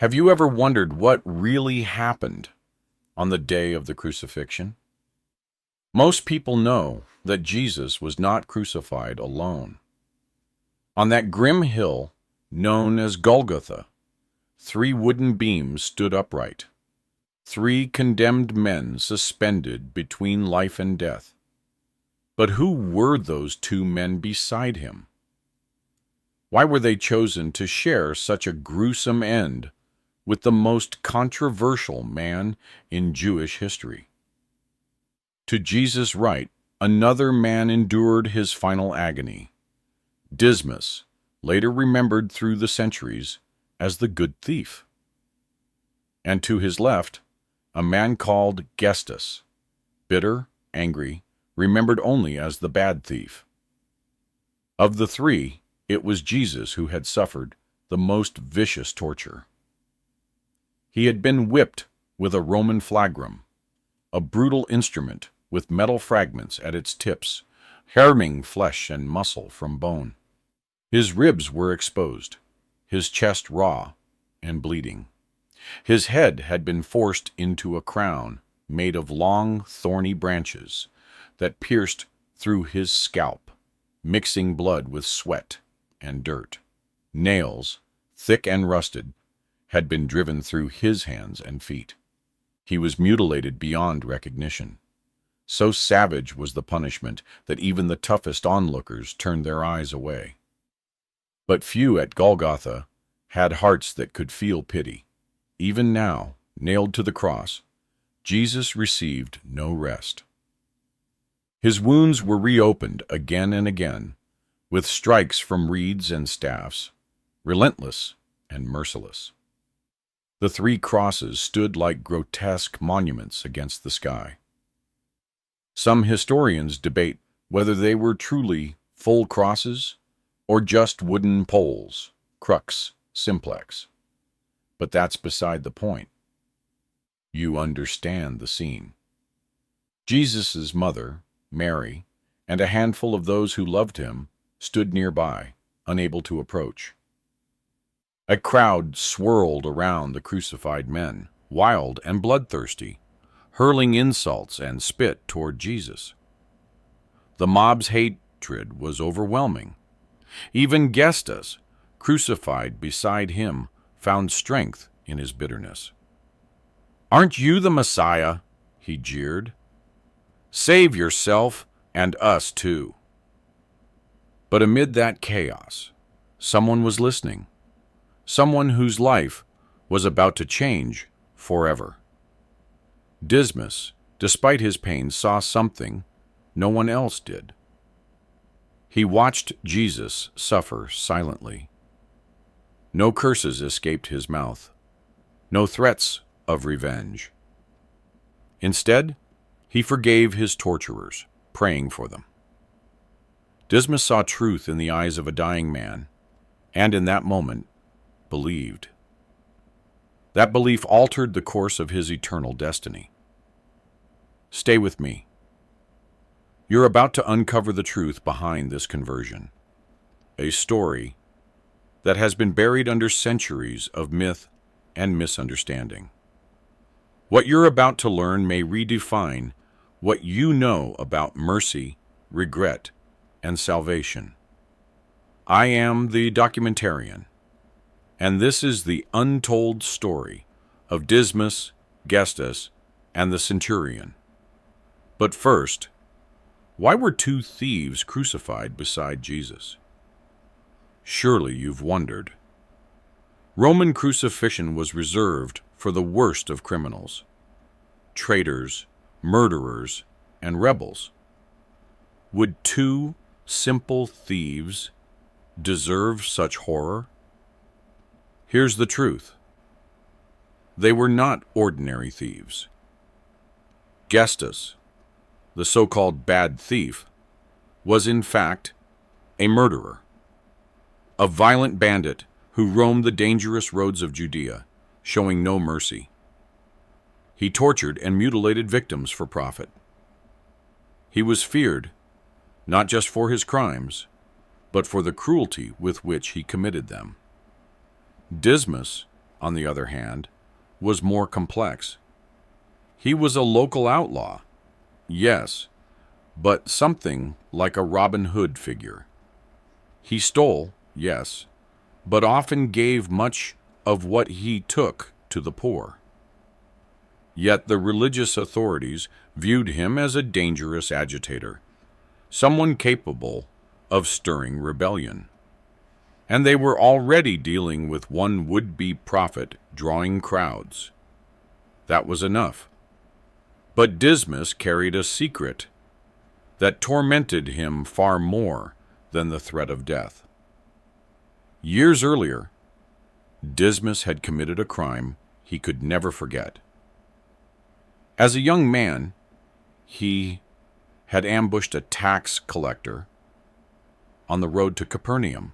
Have you ever wondered what really happened on the day of the crucifixion? Most people know that Jesus was not crucified alone. On that grim hill known as Golgotha, 3 wooden beams stood upright, 3 condemned men suspended between life and death. But who were those 2 men beside him? Why were they chosen to share such a gruesome end with the most controversial man in Jewish history? To Jesus' right, another man endured his final agony. Dismas, later remembered through the centuries as the good thief. And to his left, a man called Gestas, bitter, angry, remembered only as the bad thief. Of the 3, it was Jesus who had suffered the most vicious torture. He had been whipped with a Roman flagrum, a brutal instrument with metal fragments at its tips, herming flesh and muscle from bone. His ribs were exposed, his chest raw and bleeding. His head had been forced into a crown made of long, thorny branches that pierced through his scalp, mixing blood with sweat and dirt. Nails, thick and rusted, had been driven through his hands and feet. He was mutilated beyond recognition. So savage was the punishment that even the toughest onlookers turned their eyes away. But few at Golgotha had hearts that could feel pity. Even now, nailed to the cross, Jesus received no rest. His wounds were reopened again and again, with strikes from reeds and staffs, relentless and merciless. The 3 crosses stood like grotesque monuments against the sky. Some historians debate whether they were truly full crosses or just wooden poles, crux simplex. But that's beside the point. You understand the scene. Jesus' mother, Mary, and a handful of those who loved him stood nearby, unable to approach. A crowd swirled around the crucified men, wild and bloodthirsty, hurling insults and spit toward Jesus. The mob's hatred was overwhelming. Even Gestas, crucified beside him, found strength in his bitterness. "Aren't you the Messiah?" he jeered. "Save yourself and us too." But amid that chaos, someone was listening. Someone whose life was about to change forever. Dismas, despite his pain, saw something no one else did. He watched Jesus suffer silently. No curses escaped his mouth, no threats of revenge. Instead, he forgave his torturers, praying for them. Dismas saw truth in the eyes of a dying man, and in that moment, believed. That belief altered the course of his eternal destiny. Stay with me. You're about to uncover the truth behind this conversion, a story that has been buried under centuries of myth and misunderstanding. What you're about to learn may redefine what you know about mercy, regret, and salvation. I am the documentarian, and this is the untold story of Dismas, Gestas, and the centurion. But first, why were 2 thieves crucified beside Jesus? Surely you've wondered. Roman crucifixion was reserved for the worst of criminals, traitors, murderers, and rebels. Would 2 simple thieves deserve such horror? Here's the truth. They were not ordinary thieves. Gestas, the so-called bad thief, was in fact a murderer, a violent bandit who roamed the dangerous roads of Judea, showing no mercy. He tortured and mutilated victims for profit. He was feared, not just for his crimes, but for the cruelty with which he committed them. Dismas on the other hand, was more complex. He was a local outlaw, yes, but something like a Robin Hood figure. He stole, yes, but often gave much of what he took to the poor. Yet the religious authorities viewed him as a dangerous agitator, someone capable of stirring rebellion. And they were already dealing with one would-be prophet drawing crowds. That was enough. But Dismas carried a secret that tormented him far more than the threat of death. Years earlier, Dismas had committed a crime he could never forget. As a young man, he had ambushed a tax collector on the road to Capernaum.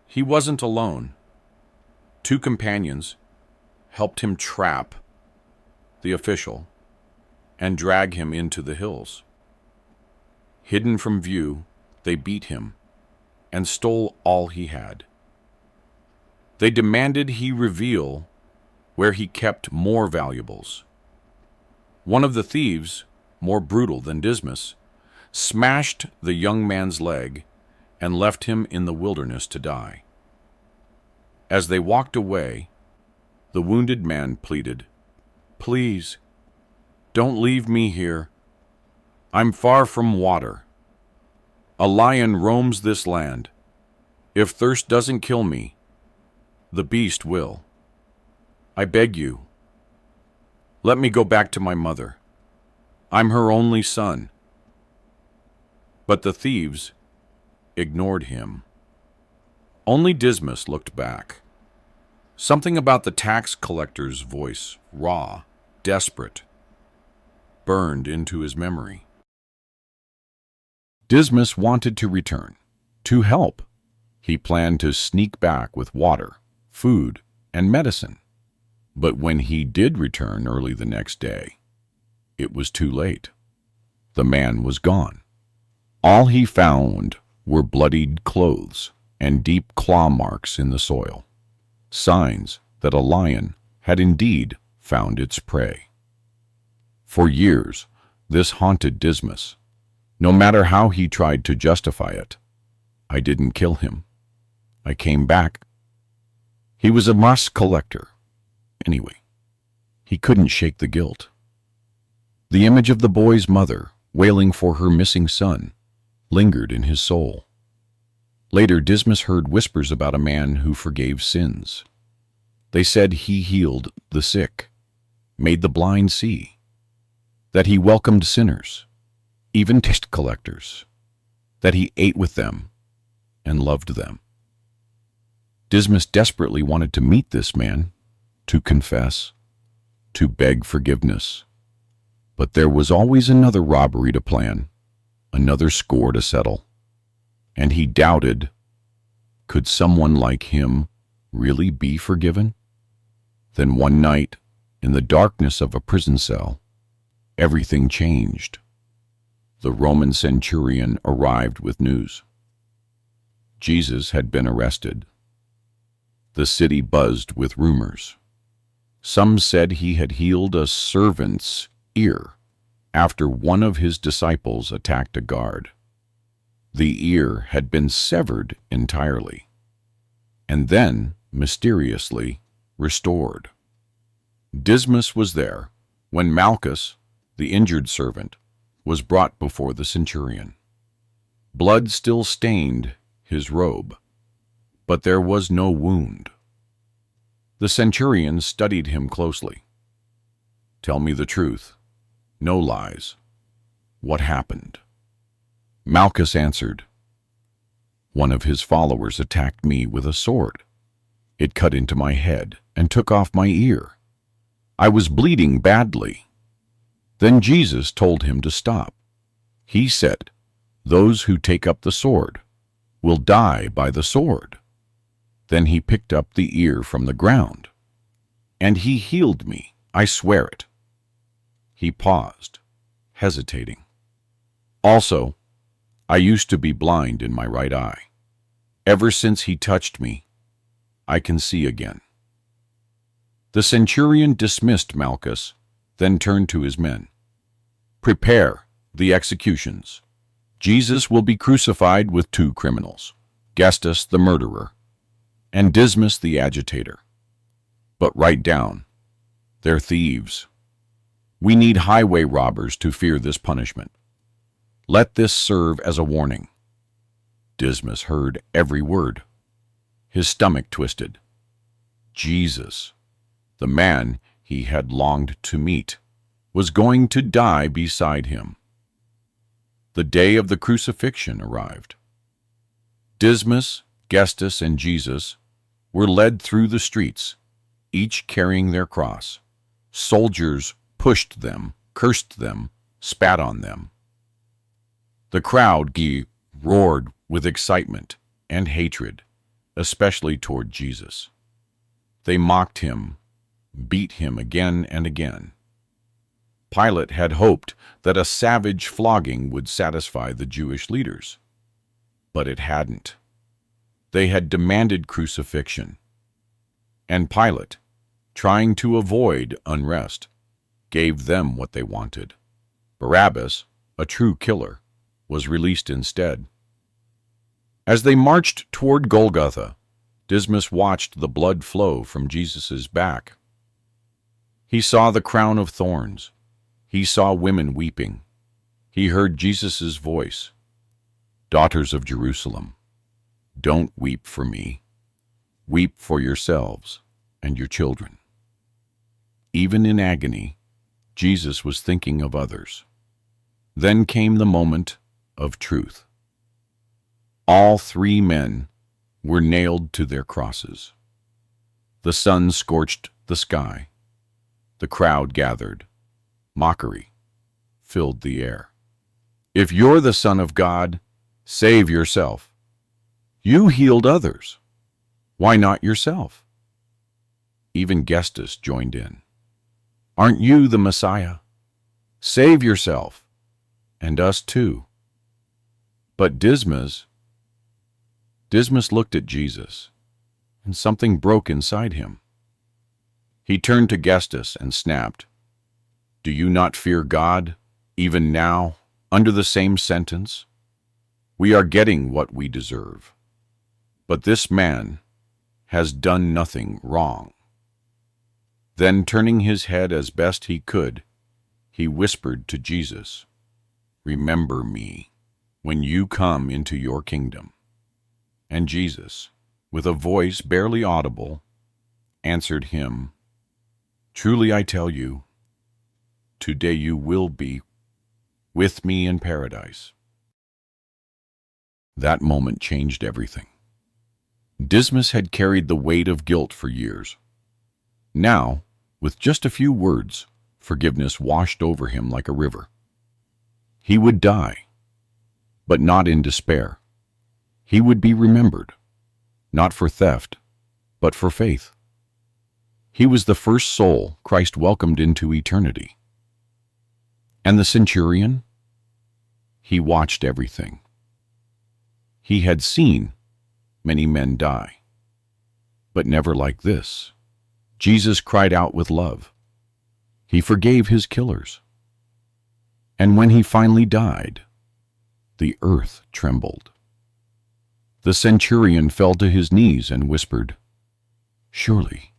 He wasn't alone. Two companions helped him trap the official and drag him into the hills. Hidden from view, they beat him and stole all he had. They demanded he reveal where he kept more valuables. One of the thieves, more brutal than Dismas, smashed the young man's leg and left him in the wilderness to die. As they walked away, the wounded man pleaded, "Please, don't leave me here. I'm far from water. A lion roams this land. If thirst doesn't kill me, the beast will. I beg you, let me go back to my mother. I'm her only son." But the thieves ignored him. Only Dismas looked back. Something about the tax collector's voice, raw, desperate, burned into his memory. Dismas wanted to return, to help. He planned to sneak back with water, food, and medicine. But when he did return early the next day, it was too late. The man was gone. All he found were bloodied clothes and deep claw marks in the soil, signs that a lion had indeed found its prey. For years, this haunted Dismas, no matter how he tried to justify it. I didn't kill him. I came back. He was a moss collector. Anyway, he couldn't shake the guilt. The image of the boy's mother, wailing for her missing son, lingered in his soul. Later, Dismas heard whispers about a man who forgave sins. They said he healed the sick, made the blind see, that he welcomed sinners, even tax collectors, that he ate with them and loved them. Dismas desperately wanted to meet this man, to confess, to beg forgiveness. But there was always another robbery to plan, another score to settle. And he doubted, could someone like him really be forgiven? Then one night, in the darkness of a prison cell, everything changed. The Roman centurion arrived with news. Jesus had been arrested. The city buzzed with rumors. Some said he had healed a servant's ear after one of his disciples attacked a guard. The ear had been severed entirely, and then mysteriously restored. Dismas was there when Malchus, the injured servant, was brought before the centurion. Blood still stained his robe, but there was no wound. The centurion studied him closely. "Tell me the truth. No lies. What happened?" Malchus answered, "One of his followers attacked me with a sword. It cut into my head and took off my ear. I was bleeding badly. Then Jesus told him to stop. He said, 'Those who take up the sword will die by the sword.' Then he picked up the ear from the ground, and he healed me, I swear it." He paused, hesitating. "Also, I used to be blind in my right eye. Ever since he touched me, I can see again." The centurion dismissed Malchus, then turned to his men. Prepare the executions. Jesus will be crucified with 2 criminals, Gestas the murderer, and Dismas the agitator. But write down, they're thieves. We need highway robbers to fear this punishment. Let this serve as a warning. Dismas heard every word. His stomach twisted. Jesus, the man he had longed to meet, was going to die beside him. The day of the crucifixion arrived. Dismas, Gestas, and Jesus were led through the streets, each carrying their cross. Soldiers pushed them, cursed them, spat on them. The crowd roared with excitement and hatred, especially toward Jesus. They mocked him, beat him again and again. Pilate had hoped that a savage flogging would satisfy the Jewish leaders, but it hadn't. They had demanded crucifixion, and Pilate, trying to avoid unrest, gave them what they wanted. Barabbas, a true killer, was released instead. As they marched toward Golgotha, Dismas watched the blood flow from Jesus' back. He saw the crown of thorns. He saw women weeping. He heard Jesus' voice. Daughters of Jerusalem, don't weep for me. Weep for yourselves and your children. Even in agony, Jesus was thinking of others. Then came the moment of truth. All 3 men were nailed to their crosses. The sun scorched the sky. The crowd gathered. Mockery filled the air. If you're the Son of God, save yourself. You healed others. Why not yourself? Even Gestas joined in. Aren't you the Messiah? Save yourself, and us too. But Dismas looked at Jesus, and something broke inside him. He turned to Gestas and snapped, Do you not fear God, even now, under the same sentence? We are getting what we deserve. But this man has done nothing wrong. Then, turning his head as best he could, he whispered to Jesus, Remember me when you come into your kingdom. And Jesus, with a voice barely audible, answered him, Truly I tell you, today you will be with me in paradise. That moment changed everything. Dismas had carried the weight of guilt for years. Now, with just a few words, forgiveness washed over him like a river. He would die, but not in despair. He would be remembered, not for theft, but for faith. He was the first soul Christ welcomed into eternity. And the centurion? He watched everything. He had seen many men die, but never like this. Jesus cried out with love. He forgave his killers. And when he finally died, the earth trembled. The centurion fell to his knees and whispered, Surely,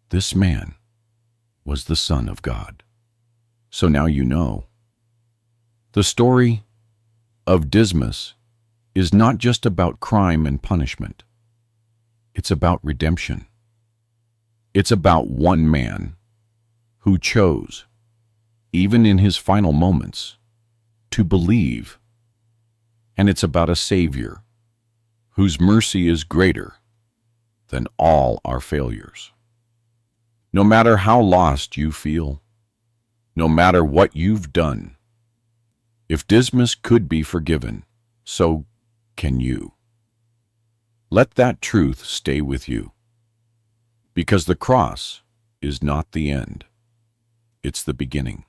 this man was the Son of God. So now you know. The story of Dismas is not just about crime and punishment. It's about redemption. It's about one man who chose, even in his final moments, to believe. And it's about a Savior whose mercy is greater than all our failures. No matter how lost you feel, no matter what you've done, if Dismas could be forgiven, so can you. Let that truth stay with you, because the cross is not the end, it's the beginning.